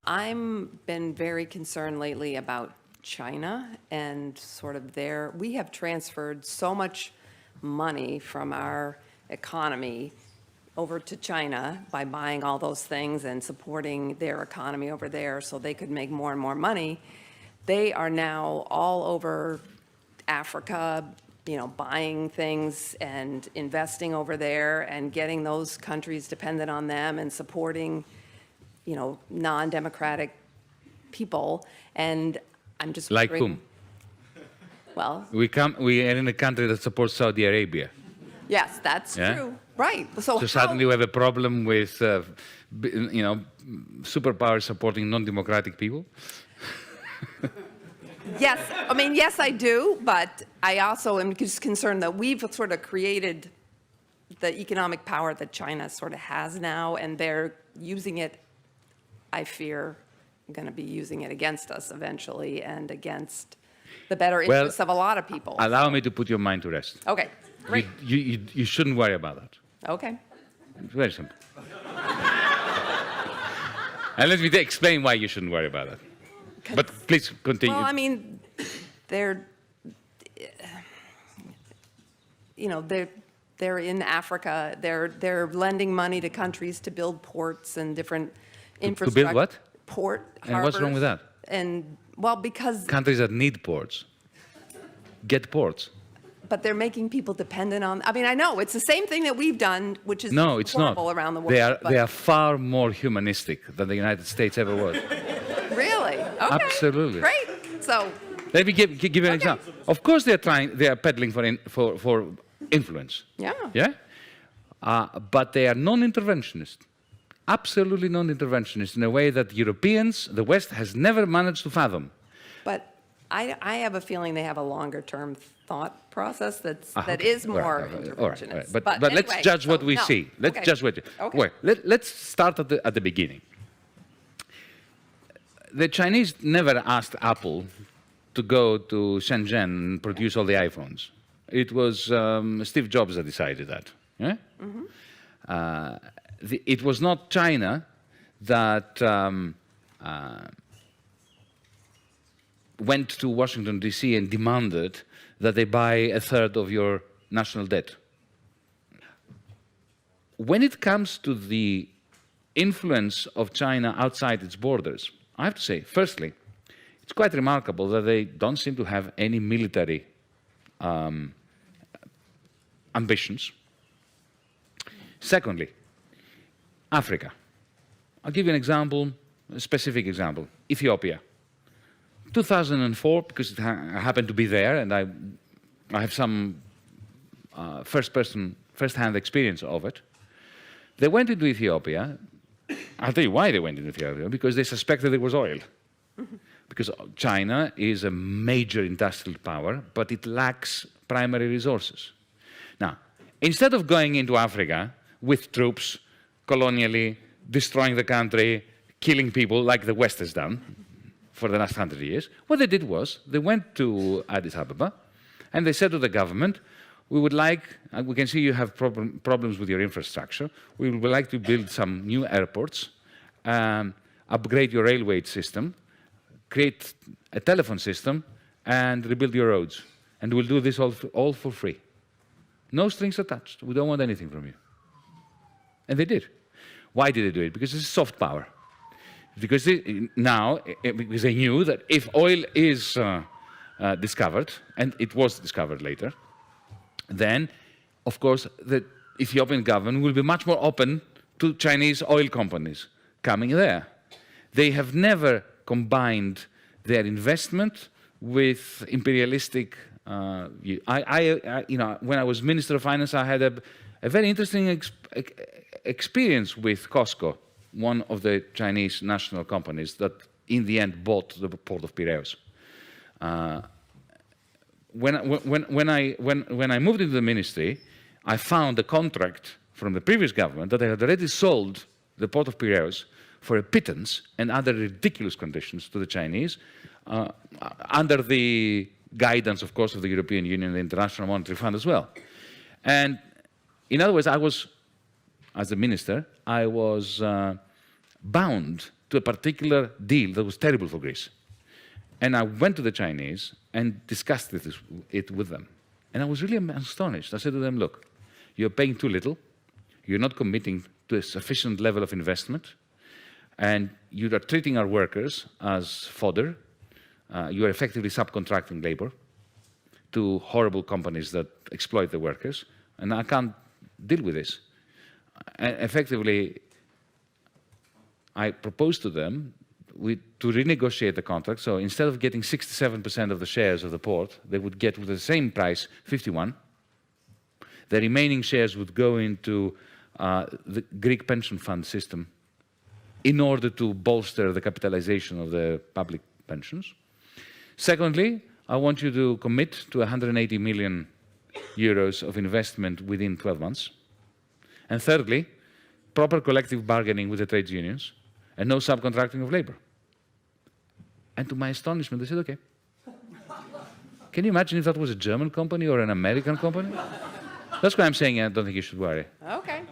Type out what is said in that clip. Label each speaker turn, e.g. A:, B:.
A: I'm been very concerned lately about China and sort of we have transferred so much money from our economy over to China by buying all those things and supporting their economy over there so they could make more and more money. They are now all over Africa, buying things and investing over there and getting those countries dependent on them and supporting, non-democratic people. And I'm just
B: like
A: wondering,
B: whom?
A: Well,
B: we are in a country that supports Saudi Arabia.
A: yes, that's true. Right. So
B: suddenly we have a problem with, superpowers supporting non-democratic people?
A: Yes, yes, I do, but I also am just concerned that we've sort of created the economic power that China sort of has now, and they're using it, I fear, going to be using it against us eventually and against the better interests of a lot of people.
B: Allow me to put your mind to rest.
A: Okay, great.
B: You shouldn't worry about that.
A: Okay.
B: It's very simple. And let me explain why you shouldn't worry about that. But please continue.
A: Well, they're in Africa. They're lending money to countries to build ports and different infrastructure.
B: To build what?
A: Port harbors.
B: And what's wrong with that?
A: And because
B: countries that need ports get ports.
A: But they're making people dependent on. I know it's the same thing that we've done, which is
B: no, it's
A: horrible
B: not.
A: Around the world.
B: They are far more humanistic than the United States ever was.
A: Really? Okay.
B: Absolutely.
A: Great. So.
B: Let me give you an example. Of course, they are peddling for influence.
A: Yeah.
B: Yeah. But they are non-interventionist. Absolutely non-interventionist in a way that Europeans, the West, has never managed to fathom.
A: But I have a feeling they have a longer-term thought process that is more interventionist.
B: All right. But
A: anyway,
B: let's judge what we see. Let's judge what.
A: Okay.
B: Well, let's start at the beginning. The Chinese never asked Apple to go to Shenzhen and produce all the iPhones. It was Steve Jobs that decided that. Yeah? Mm-hmm. It was not China that went to Washington, D.C. and demanded that they buy a third of your national debt. When it comes to the influence of China outside its borders, I have to say, firstly, it's quite remarkable that they don't seem to have any military ambitions. Secondly, Africa. I'll give you an example, a specific example. Ethiopia. 2004, because I happened to be there, and I have some first-hand experience of it. They went into Ethiopia. I'll tell you why they went into Ethiopia, because they suspected there was oil. Because China is a major industrial power, but it lacks primary resources. Now, instead of going into Africa with troops, colonially, destroying the country, killing people like the West has done for the last 100 years, what they did was they went to Addis Ababa and they said to the government, we would like, we can see you have problems with your infrastructure, we would like to build some new airports, upgrade your railway system, create a telephone system, and rebuild your roads. And we'll do this all for free. No strings attached. We don't want anything from you. And they did. Why did they do it? Because it's soft power. Because because they knew that if oil is discovered, and it was discovered later, then, of course, the Ethiopian government will be much more open to Chinese oil companies coming there. They have never combined their investment with imperialistic view. When I was Minister of Finance, I had a very interesting experience with COSCO, one of the Chinese national companies that in the end bought the port of Piraeus. When I moved into the ministry, I found a contract from the previous government that they had already sold the port of Piraeus for a pittance and under ridiculous conditions to the Chinese, under the guidance, of course, of the European Union and the International Monetary Fund as well. And in other words, as the minister, I was bound to a particular deal that was terrible for Greece. And I went to the Chinese and discussed it with them. And I was really astonished. I said to them, look, you're paying too little, you're not committing to a sufficient level of investment, and you are treating our workers as fodder. You are effectively subcontracting labor to horrible companies that exploit the workers, and I can't deal with this. Effectively, I proposed to them to renegotiate the contract. So instead of getting 67% of the shares of the port, they would get, with the same price, 51. The remaining shares would go into the Greek pension fund system in order to bolster the capitalization of the public pensions. Secondly, I want you to commit to 180 million euros of investment within 12 months. And thirdly, proper collective bargaining with the trade unions and no subcontracting of labor. And to my astonishment, they said, okay. Can you imagine if that was a German company or an American company? That's why I'm saying I don't think you should worry.
A: Okay.